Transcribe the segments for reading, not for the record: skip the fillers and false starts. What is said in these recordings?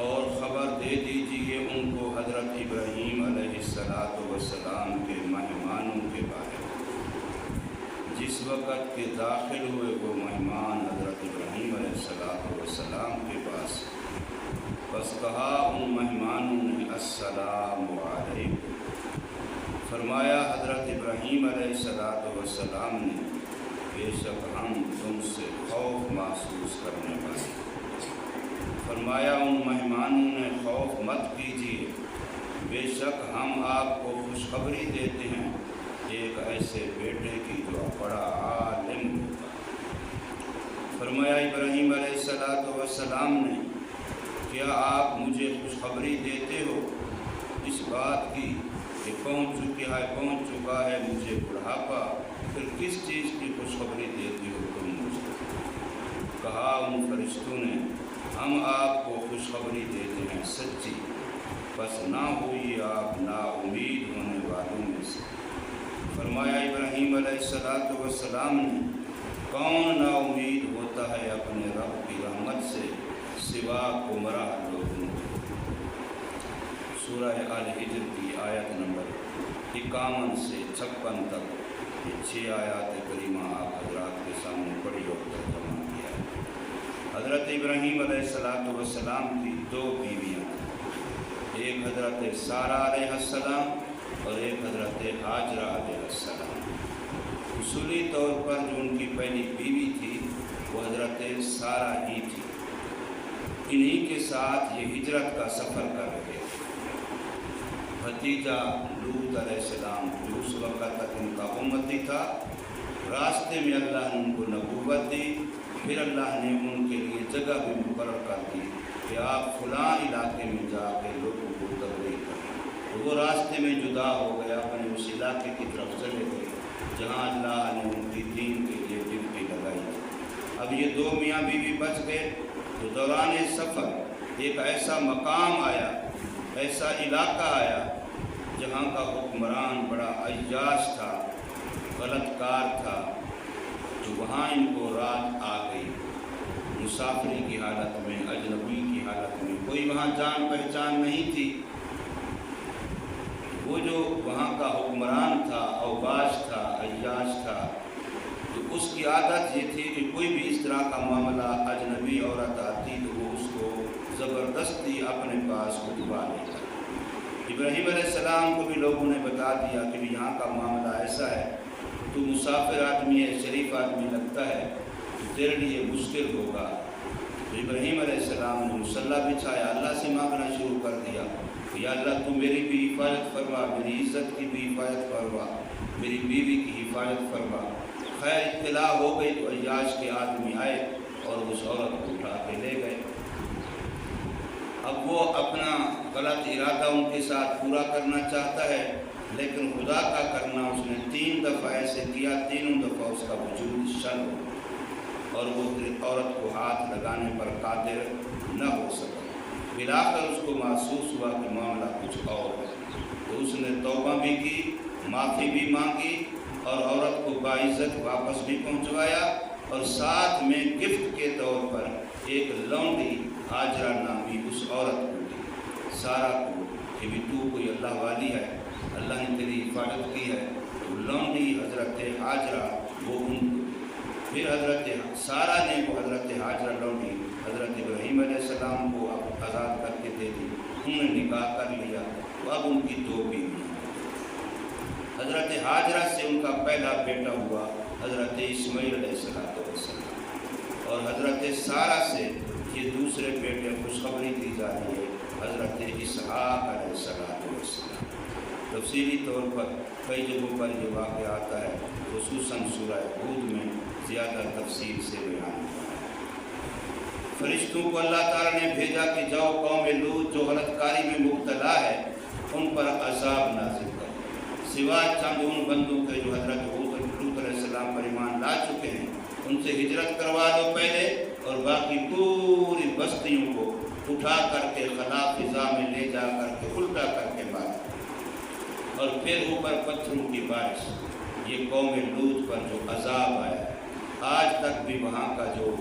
اور خبر دے دیجیے ان کو حضرت ابراہیم علیہ السلام کے مہمانوں کے بارے میں۔ جس وقت کے داخل ہوئے وہ مہمان حضرت ابراہیم علیہ السلام کے پاس، بس کہا ان مہمانوں نے السلام علیکم۔ فرمایا حضرت ابراہیم علیہ السلام نے بے شک ہم تم سے خوف محسوس کرنے والے۔ فرمایا ان مہمانوں نے خوف مت کیجیے، بے شک ہم آپ کو خوشخبری دیتے ہیں ایک ایسے بیٹے کی جو بڑا عالم ہوگا۔ فرمایا ابراہیم علیہ السلام نے، کیا آپ مجھے خوشخبری دیتے ہو اس بات کی کہ پہنچ چکا ہے مجھے بڑھاپا، پھر کس چیز کی خوشخبری دیتی ہو تم مجھے؟ کہا ان فرشتوں نے، ہم آپ کو خوشخبری دیتے ہیں سچی، بس نہ ہوئی آپ نا امید ہونے والوں میں سے۔ فرمایا ابراہیم علیہ السلام نے، کون نا امید ہوتا ہے اپنے رب کی رحمت سے سوا گمراہ لوگوں کے۔ سورہ آل حجر کی آیت نمبر 51 سے 56 تک یہ 6 آیات کریمہ آپ حضرات کے سامنے پڑھی اور ترجمہ کیا ہے۔ حضرت ابراہیم علیہ السلام کی 2 بیویاں تھیں، ایک حضرت سارہ علیہ السلام اور ایک حضرت ہاجرہ علیہ السلام۔ اصولی طور پر جو ان کی پہلی بیوی تھی وہ حضرت سارہ ہی تھی۔ انہی کے ساتھ یہ ہجرت کا سفر کر رہے تھے۔ بھتیجا لوط علیہ السلام جو اس وقت تک ان کا امتی تھا، راستے میں اللہ نے ان کو نبوت دی، پھر اللہ نے ان کے لیے جگہ بھی مقرر کر دی کہ آپ فلاں علاقے میں جا کے لوگوں کو تبلیغ کریں۔ تو وہ راستے میں جدا ہو گیا، اپنے اس علاقے کی طرف چلے گئے جہاں اللہ نے ان کی دین کے لیے ڈیوٹی لگائی۔ اب یہ 2 میاں بیوی بچ گئے تو دوران سفر ایک ایسا مقام آیا، ایسا علاقہ آیا جہاں کا حکمران بڑا عیاش تھا، غلط کار تھا، تو وہاں ان کو رات آ گئی۔ مسافری کی حالت میں، اجنبی کی حالت میں، کوئی وہاں جان پہچان نہیں تھی۔ وہ جو وہاں کا حکمران تھا، اوباش تھا، عیاش تھا، تو اس کی عادت یہ تھی کہ کوئی بھی اس طرح کا معاملہ اجنبی عورت آتی تو وہ اس کو زبردستی اپنے پاس اٹھوا لیتا۔ ابراہیم علیہ السلام کو بھی لوگوں نے بتا دیا کہ یہاں کا معاملہ ایسا ہے، تو مسافر آدمی ہے، شریف آدمی لگتا ہے، تو تیرے لیے مشکل ہوگا۔ تو ابراہیم علیہ السلام نے مصلی بچھایا، اللہ سے مانگنا شروع کر دیا کہ یا اللہ تو میری بھی حفاظت فرما، میری عزت کی بھی حفاظت فرما، میری بیوی کی حفاظت فرما۔ خیر اطلاع ہو گئی تو عیاش کے آدمی آئے اور اس عورت کو اٹھا کے لے گئے۔ اب وہ اپنا غلط ارادہ ان کے ساتھ پورا کرنا چاہتا ہے، لیکن خدا کا کرنا اس نے 3 دفعہ ایسے کیا، تینوں دفعہ اس کا وجود شل ہو اور وہ عورت کو ہاتھ لگانے پر قادر نہ ہو سکا۔ بلاخر اس کو محسوس ہوا کہ معاملہ کچھ اور ہے، تو اس نے توبہ بھی کی، معافی بھی مانگی اور عورت کو باعزت واپس بھی پہنچوایا، اور ساتھ میں گفٹ کے طور پر ایک لونڈی ہاجرہ نامی اس عورت کو دی، سارہ کو، کہ بھی تو کوئی اللہ والی ہے، اللہ نے تیری حفاظت کی ہے۔ تو لونڈی حضرت ہاجرہ وہ ان کو، پھر حضرت سارہ نے وہ حضرت ہاجرہ لونڈی حضرت ابراہیم علیہ السلام کو آزاد کر کے دے دی، انہوں نے نکاح کر لیا۔ تو اب ان کی 2 بیویاں، حضرت ہاجرہ سے ان کا پہلا بیٹا ہوا حضرت اسماعیل علیہ السلام، اور حضرت سارہ سے یہ دوسرے بیٹے خوشخبری دی جا رہی ہے حضرت اسحاق علیہ السلام۔ تفصیلی طور پر کئی جگہوں پر یہ واقعہ آتا ہے، خصوصاً سورہ ہود میں زیادہ تفصیل سے بیان ہوا ہے۔ فرشتوں کو اللہ تعالیٰ نے بھیجا کہ جاؤ قوم لوط جو غلط کاری میں مبتلا ہے ان پر عذاب نازل کرو، سوائے چند ان بندوں کے جو حضرت لوط علیہ السلام پر ایمان لا چکے ہیں، ان سے ہجرت کروا دو پہلے، اور باقی پوری بستیوں کو اٹھا کر کے خلاف فضا میں لے جا کر کے الٹا کر کے مارا، اور پھر اوپر پتھروں کی بارش۔ یہ قوم لوط پر جو عذاب آیا ہے آج تک بھی وہاں کا جو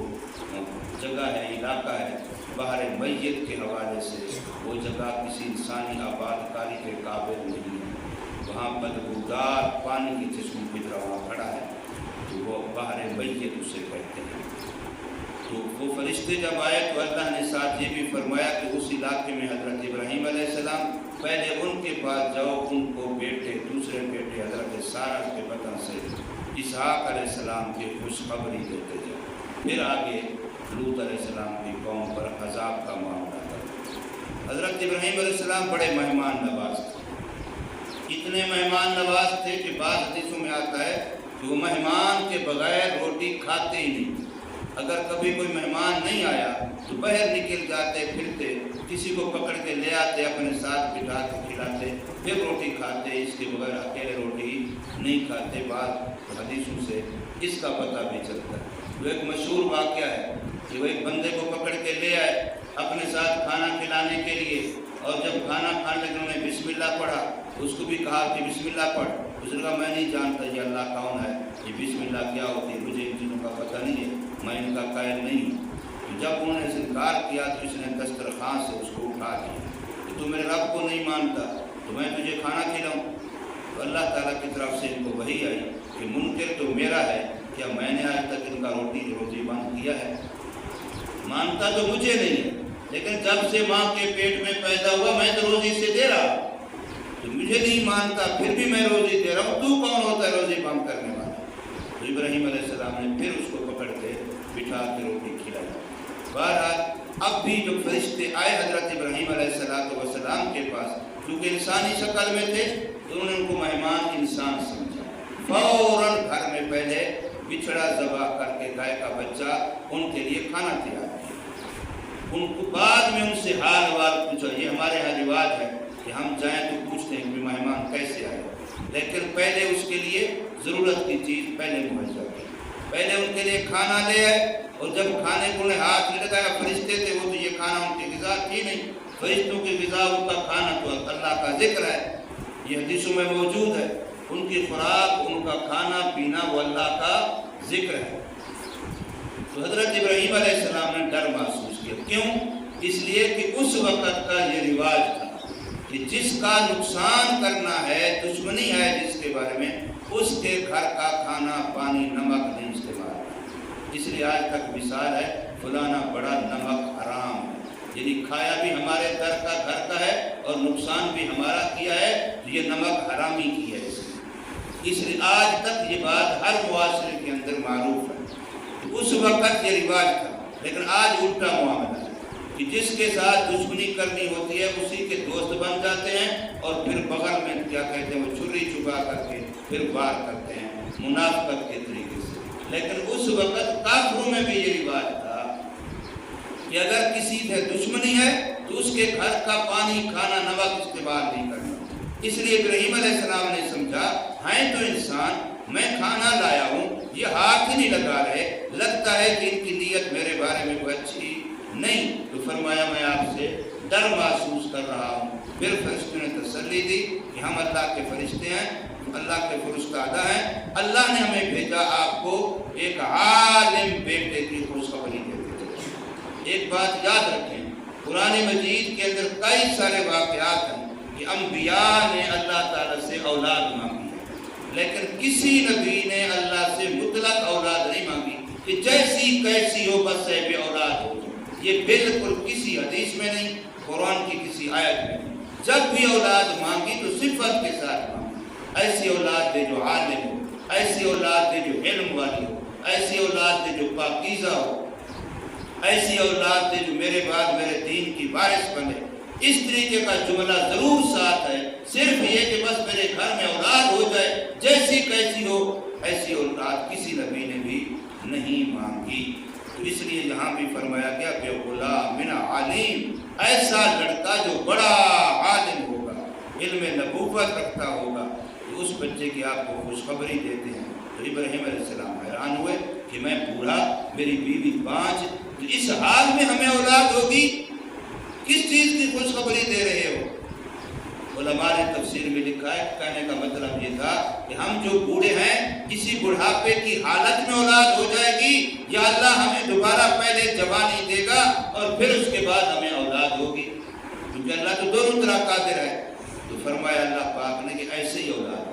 جگہ ہے، علاقہ ہے، بحر میت کے حوالے سے وہ جگہ کسی انسانی آباد کاری کے قابل نہیں ہے۔ وہاں بدبودار پانی کی جسم کی طرح وہاں کھڑا ہے، تو وہ بحر میت اسے کہتے ہیں۔ تو وہ فرشتے جب آئے تو اللہ نے ساتھ یہ بھی فرمایا کہ اس علاقے میں حضرت ابراہیم علیہ السلام پہلے ان کے پاس جاؤ، ان کو بیٹے، دوسرے بیٹے حضرت سارہ کے بطن سے اسحاق علیہ السلام کی خوشخبری دیتے جاؤ۔ پھر آگے لوط علیہ السلام کی قوم پر عذاب کا معاملہ تھا۔ حضرت ابراہیم علیہ السلام بڑے مہمان نواز تھے، اتنے مہمان نواز تھے کہ بعض حدیثوں میں آتا ہے کہ وہ مہمان کے بغیر روٹی کھاتے ہی نہیں۔ اگر کبھی کوئی مہمان نہیں آیا تو باہر نکل جاتے، پھرتے، کسی کو پکڑ کے لے آتے، اپنے ساتھ بٹھا کے کھلاتے، پھر روٹی کھاتے، اس کے بغیر اکیلے روٹی نہیں کھاتے۔ بعض حدیثوں سے اس کا پتہ بھی چلتا ہے۔ وہ ایک مشہور واقعہ ہے کہ وہ ایک بندے کو پکڑ کے لے آئے اپنے ساتھ کھانا کھلانے کے لیے، اور جب کھانا کھانے لگے انہوں نے بسم اللہ پڑھا، اس کو بھی کہا کہ بسم اللہ پڑھ۔ اس نے کہا میں نہیں جانتا یہ اللہ کون ہے، یہ بسم اللہ کیا ہوتی ہے، مجھے ان چیزوں کا پتہ نہیں ہے، میں ان کا قائل نہیں ہوں۔ جب انہوں نے انکار کیا تو اس نے دسترخوان سے اس کو اٹھا دیا کہ تو میرے رب کو نہیں مانتا تو میں تجھے کھانا کھلاؤں۔ تو اللہ تعالیٰ کی طرف سے ان کو وحی آئی کہ منکر تو میرا ہے، کیا میں نے آج تک ان کا روزی بند کیا ہے؟ مانتا تو مجھے نہیں ہے، لیکن جب سے ماں کے پیٹ میں پیدا ہوا میں تو روزی سے دے رہا، تو مجھے نہیں مانتا پھر بھی میں روزی دے رہا ہوں، تو کون ہوتا ہے روزی بند کرنے والا؟ تو ابراہیم علیہ السلام نے پھر اس کو پکڑ کے بٹھا کے روٹی کھلائی۔ بہرحال اب بھی جو فرشتے آئے حضرت ابراہیم علیہ السلام کے پاس، کیونکہ انسانی شکل میں تھے تو انہوں نے ان کو مہمان انسان سمجھا، فوراً گھر میں پہلے بچھڑا ذبح کر کے گائے کا بچہ ان کے لیے کھانا تیار کیا۔ ان کو بعد میں ان سے حال وال پوچھا۔ یہ ہمارے یہاں رواج ہے کہ ہم جائیں تو پوچھتے ہیں کہ مہمان کیسے آئے، لیکن پہلے اس کے لیے ضرورت کی چیز پہلے مہیا کی، پہلے ان کے لیے کھانا لے آئے، اور جب کھانے کو انہیں ہاتھ نہیں لگایا، فرشتے تھے وہ تو یہ کھانا ان کی غذا تھی نہیں، فرشتوں کی غذا ان کا کھانا تو اللہ کا ذکر ہے، یہ حدیثوں میں موجود ہے، ان کی خوراک، ان کا کھانا پینا وہ اللہ کا ذکر ہے۔ تو حضرت ابراہیم علیہ السلام نے ڈر محسوس کیا، کیوں؟ اس لیے کہ اس وقت کا یہ رواج تھا کہ جس کا نقصان کرنا ہے، دشمنی ہے جس کے بارے میں، اس کے گھر کا کھانا پانی نمک نہیں استعمال کرنا۔ اس لیے آج تک مثال ہے فلانا بڑا نمک حرام ہے، یعنی کھایا بھی ہمارے گھر کا ہے اور نقصان بھی ہمارا کیا ہے، تو یہ نمک حرامی کی ہے۔ اس لیے آج تک یہ بات ہر معاشرے کے اندر معروف ہے۔ اس وقت یہ رواج تھا، لیکن آج الٹا معاملہ ہے کہ جس کے ساتھ دشمنی کرنی ہوتی ہے اسی کے دوست بن جاتے ہیں، اور پھر بغل میں کیا کہتے ہیں وہ چھری چھپا کر کے پھر وار کرتے ہیں منافقت کے طریقے سے۔ لیکن اس وقت کافروں میں بھی یہ رواج تھا کہ اگر کسی سے دشمنی ہے تو اس کے گھر کا پانی کھانا نمک استعمال نہیں کرنا۔ اس لیے ابراہیم علیہ السلام نے سمجھا ہیں تو انسان، میں کھانا لایا ہوں، یہ ہاتھ ہی نہیں لگا رہے، لگتا ہے کہ ان کی نیت میرے بارے میں کوئی اچھی نہیں، تو فرمایا میں آپ سے ڈر محسوس کر رہا ہوں۔ پھر فرشتوں نے تسلی دی کہ ہم اللہ کے فرشتے ہیں، اللہ کے فرستادہ ہیں، اللہ نے ہمیں بھیجا آپ کو ایک عالم بیٹے کی خوشخبری دیتے تھے۔ ایک بات یاد رکھیں، قرآن مجید کے اندر کئی سارے واقعات ہیں کہ انبیاء نے اللہ تعالیٰ سے اولاد مانگی، لیکن کسی نبی نے اللہ سے مطلق اولاد نہیں مانگی کہ جیسی کیسی ہو بس ہے بے اولاد ہو۔ یہ بالکل کسی حدیث میں نہیں، قرآن کی کسی آیت میں نہیں۔ جب بھی اولاد مانگی تو صفت کے ساتھ مانگی، ایسی اولاد دے جو عالم ہو، ایسی اولاد دے جو علم والی ہو، ایسی اولاد دے جو پاکیزہ ہو، ایسی اولاد دے جو میرے بعد میرے دین کی وارث بنے۔ اس طریقے کا جملہ ضرور ساتھ ہے، صرف یہ کہ بس میرے گھر میں اولاد ہو جائے، جیسی کیسی ہو ایسی اولاد کسی نبی نے بھی نہیں مانگی۔ تو اس لیے یہاں بھی فرمایا گیا کہ غلام من علیم، ایسا لڑکا جو بڑا عالم ہوگا، علم نبوت رکھتا ہوگا، تو اس بچے کی آپ کو خوشخبری دیتے ہیں۔ تو ابراہیم علیہ السلام حیران ہوئے کہ میں بوڑھا، میری بیوی 5، تو اس حال میں ہمیں اولاد ہوگی، کس چیز کی خوشخبری دے رہے ہو؟ علماء نے تفسیر میں لکھا ہے، کہنے کا مطلب یہ تھا کہ ہم جو بوڑھے ہیں کسی بڑھاپے کی حالت میں اولاد ہو جائے گی، یا اللہ ہمیں دوبارہ پہلے جوانی دے گا اور پھر اس کے بعد ہمیں اولاد ہوگی، کیونکہ اللہ تو دونوں طرح قادر ہے۔ تو فرمایا اللہ پاک نے کہ ایسے ہی اولاد ہو،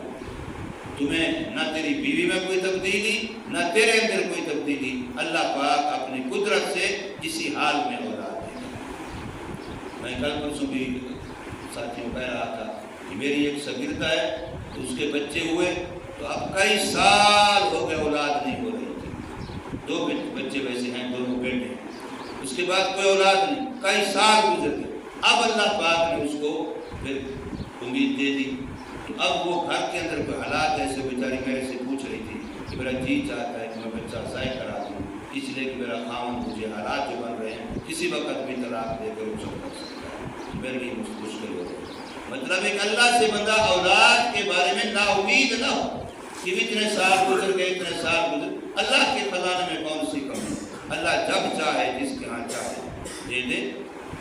تمہیں نہ تیری بیوی میں کوئی تبدیلی نہ تیرے اندر کوئی تبدیلی، اللہ پاک اپنی قدرت سے اسی حال میں اولاد دے گا۔ میں کل پرسوں بھی ساتھیوں کہہ رہا تھا کہ میری ایک شاگردہ ہے، تو اس کے بچے ہوئے تو اب کئی سال ہو گئے اولاد نہیں ہو رہی تھی، 2 بچے ویسے ہیں، دونوں بیٹے ہیں، اس کے بعد کوئی اولاد نہیں، کئی سال گزر گئے، اب اللہ پاک نے اس کو پھر امید دے دی۔ تو اب وہ گھر کے اندر کوئی حالات ایسے، بیچاری میرے سے پوچھ رہی تھی کہ میرا جی چاہتا ہے کہ میں بچہ ضائع کرا دوں، اس لیے کہ میرا خاوند مجھے حالات جو بن رہے ہیں کسی وقت بھی طلاق دے کر اس کو کر سکتا ہے، میرے لیے مشکل ہو رہا ہے۔ مطلب ایک اللہ سے بندہ اولاد کے بارے میں نا امید نہ ہو کہ اتنے سال گزر گئے، اتنے سال گزر، اللہ کے خزانے میں کون سی کمی ہے، اللہ جب چاہے جس کے ہاں چاہے دے دے۔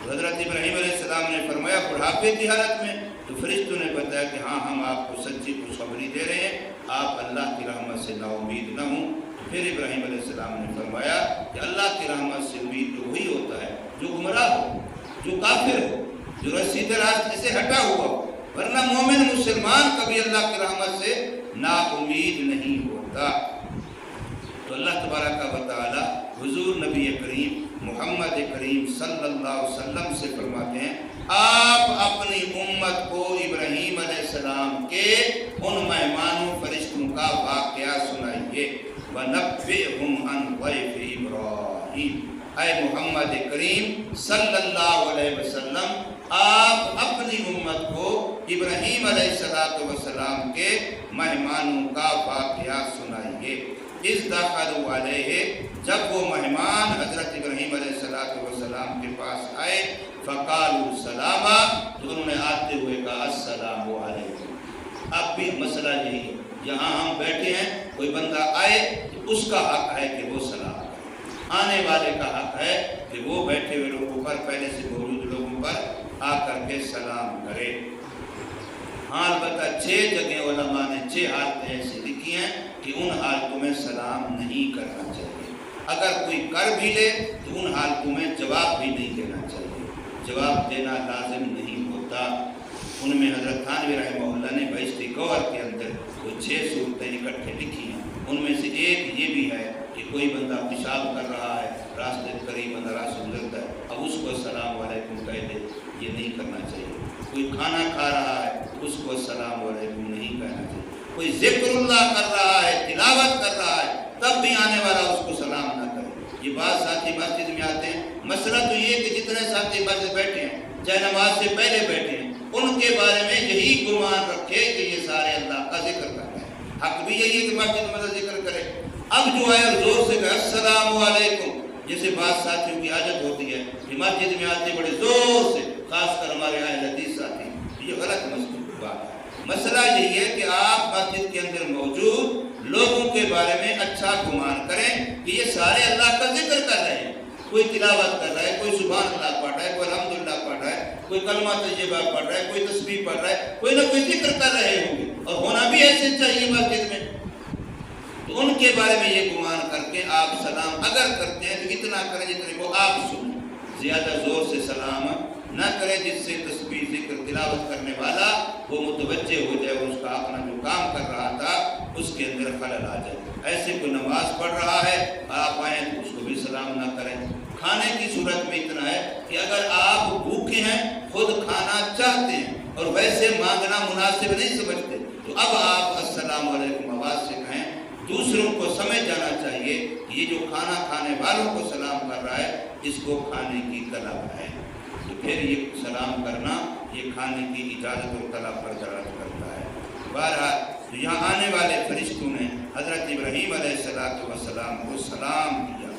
حضرت ابراہیم علیہ السلام نے فرمایا بڑھاپے کی حالت میں، تو فرشتوں نے بتایا کہ ہاں ہم آپ کو سچی خوشخبری دے رہے ہیں، آپ اللہ کی رحمت سے نا امید نہ ہوں۔ پھر ابراہیم علیہ السلام نے فرمایا کہ اللہ کی رحمت سے امید تو وہی ہوتا ہے جو گمراہ ہو، جو کافر ہو، جو سیدھے راستے سے ہٹا ہوا ہو، ورنہ مومن مسلمان کبھی اللہ کی رحمت سے نا امید نہیں ہوتا۔ تو اللہ تبارک و تعالی حضور نبی کریم محمد کریم صلی اللہ علیہ وسلم سے فرماتے ہیں آپ اپنی امت کو ابراہیم علیہ السلام کے ان مہمانوں فرشتوں کا واقعہ سنائیے، وَنَبِّئْهُمْ عَنْ ضَيْفِ إِبْرَاهِيمَ۔ اے محمد کریم صلی اللہ علیہ وسلم آپ اپنی امت کو ابراہیم علیہ السلام کے مہمانوں کا واقعہ سنائیے۔ اِذْ دَخَلُوا عَلَيْهِ، جب وہ مہمان حضرت ابراہیم علیہ السلام کے پاس آئے، فَقَالُوا سَلَامًا، تو انہوں نے آتے ہوئے کہا السلام علیکم۔ اب بھی مسئلہ یہی ہے، یہاں ہم بیٹھے ہیں، کوئی بندہ آئے تو اس کا حق ہے کہ وہ سلام کرے، آنے والے کا حق ہے کہ وہ بیٹھے ہوئے لوگوں پر، پہلے سے موجود لوگوں پر آ کر کے سلام کرے۔ ہاں البتہ 6 جگہ علماء نے 6 حالتیں ایسی لکھی ہیں کہ ان حالتوں میں سلام نہیں کرنا چاہیے، اگر کوئی کر بھی لے تو ان حالتوں میں جواب بھی نہیں دینا چاہیے، جواب دینا لازم نہیں ہوتا۔ ان میں حضرت تھانوی رحمہ اللہ نے بہشتی گوہر کے اندر وہ 6 صورتیں اکٹھے لکھی ہیں، ان میں سے ایک یہ بھی ہے کہ کوئی بندہ پیشاب کر رہا ہے، راستے قریب اندرا سے گزرتا ہے، اب اس کو السلام علیکم کہہ دے، یہ نہیں کرنا چاہیے۔ کوئی کھانا کھا رہا ہے، اس کو السلام علیکم نہیں کہنا چاہیے۔ کوئی ذکر اللہ کر رہا ہے، تلاوت کر رہا ہے، تب بھی آنے والا اس کو سلام نہ کرے۔ یہ بات ساتھی مسجد میں آتے ہیں، مسئلہ تو یہ کہ جتنے ساتھی مسجد بیٹھے ہیں، چاہے نماز سے پہلے بیٹھے ہیں، ان کے بارے میں یہی گمان رکھے کہ یہ سارے اللہ کا ذکر کر رہے ہیں، حق بھی یہی ہے کہ مسجد میں ذکر کرے۔ اب جو ہے زور سے کہے السلام علیکم، جیسے بعض ساتھیوں کی عادت ہوتی ہے کہ مسجد میں آتے بڑے زور سے، خاص کر ہمارے اہل حدیث ساتھی، یہ غلط بات ہے۔ مسئلہ یہی ہے کہ آپ مسجد کے اندر موجود لوگوں کے بارے میں اچھا گمان کریں کہ یہ سارے اللہ کا ذکر کر رہے ہیں، کوئی تلاوت کر رہا ہے، کوئی سبحان اللہ پڑھ رہا ہے، کوئی الحمدللہ پڑھ رہا ہے، کوئی کلمہ طیبہ پڑھ رہا ہے، کوئی تسبیح پڑھ رہا ہے، کوئی نہ کوئی ذکر کر رہے ہوں گے، اور ہونا بھی ایسے چاہیے مسجد میں۔ تو ان کے بارے میں یہ گمان کر کے آپ سلام اگر کرتے ہیں تو اتنا کریں جتنے کو آپ سنیں، زیادہ زور سے سلام نہ کریں جس سے تسبیح ذکر تلاوت کرنے والا وہ متوجہ ہو جائے، اس کا اپنا جو کام کر رہا تھا اس کے اندر خلل آ جائے۔ ایسے کوئی نماز پڑھ رہا ہے، آپ آئیں تو اس کو بھی سلام نہ کریں۔ کھانے کی صورت میں اتنا ہے کہ اگر آپ بھوکے ہیں، خود کھانا چاہتے ہیں اور ویسے مانگنا مناسب نہیں سمجھتے، تو اب آپ السلام علیکم آواز سے کہیں، دوسروں کو سمجھ جانا چاہیے کہ یہ جو کھانا کھانے والوں کو سلام کر رہا ہے اس کو کھانے کی طلب ہے، تو پھر یہ سلام کرنا یہ کھانے کی اجازت اور طلب پر دلالت کرتا ہے۔ بہرحال یہاں آنے والے فرشتوں نے حضرت ابراہیم علیہ السلام کو سلام کیا۔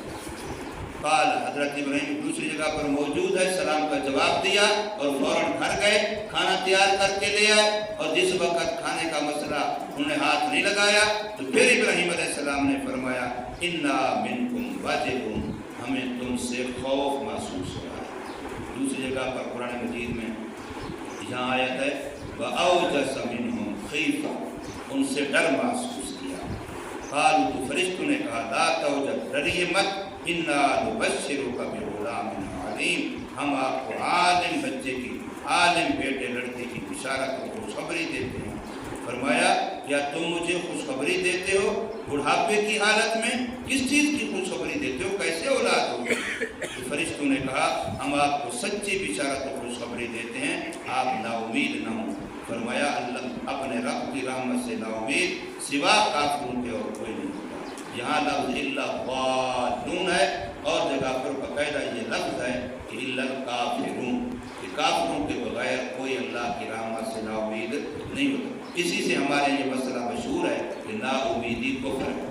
قال، حضرت ابراہیم دوسری جگہ پر موجود ہے، سلام کا جواب دیا اور فوراً گھر گئے، کھانا تیار کر کے لے آئے، اور جس وقت کھانے کا مسئلہ انہوں نے ہاتھ نہیں لگایا تو پھر ابراہیم علیہ السلام نے فرمایا انا منکم واجبون، ہمیں تم سے خوف محسوس ہو رہا ہے۔ دوسری جگہ پر قرآن مجید میں یہاں آیت ہے وَأَوْجَسَ مِنْهُمْ خِيفَةً، ان سے ڈر محسوس کیا۔ قالوا، تو فرشتوں نے کہا لا توجب، ڈریے مت، اِنَّا نُبَشِّرُكَ بِغُلَامٍ عَلِيمٍ، ہم آپ کو عالم بچے کی، عالم بیٹے لڑکے کی بشارت و خوشخبری دیتے ہیں۔ فرمایا کیا تم مجھے خوشخبری دیتے ہو بڑھاپے کی حالت میں؟ کس چیز کی خوشخبری دیتے ہو؟ کیسے اولاد ہوگی؟ فرشتوں نے کہا ہم آپ کو سچی بشارت و خوشخبری دیتے ہیں، آپ نا امید نہ ہوں۔ فرمایا اللہ اپنے رب کی رحمت سے نا امید سوا کافروں کے اور کوئی نہیں ہوتا۔ یہاں لفظ الا الضالون ہے، اور جگہ پر باقاعدہ یہ لفظ ہے کہ الا الکافرون، کہ کافروں کے بغیر کوئی اللہ کی رحمت سے نا امید نہیں ہوتا۔ اسی سے ہمارے یہ مسئلہ مشہور ہے کہ نا امیدی کفر ہے،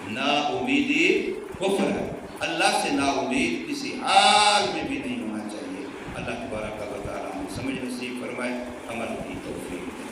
نا امیدی کفر ہے۔ اللہ سے نا امید کسی حال میں بھی نہیں ہونا چاہیے۔ اللہ تبارک و تعالیٰ ہمیں سمجھ نصیب فرمائے، عمل کی توفیق۔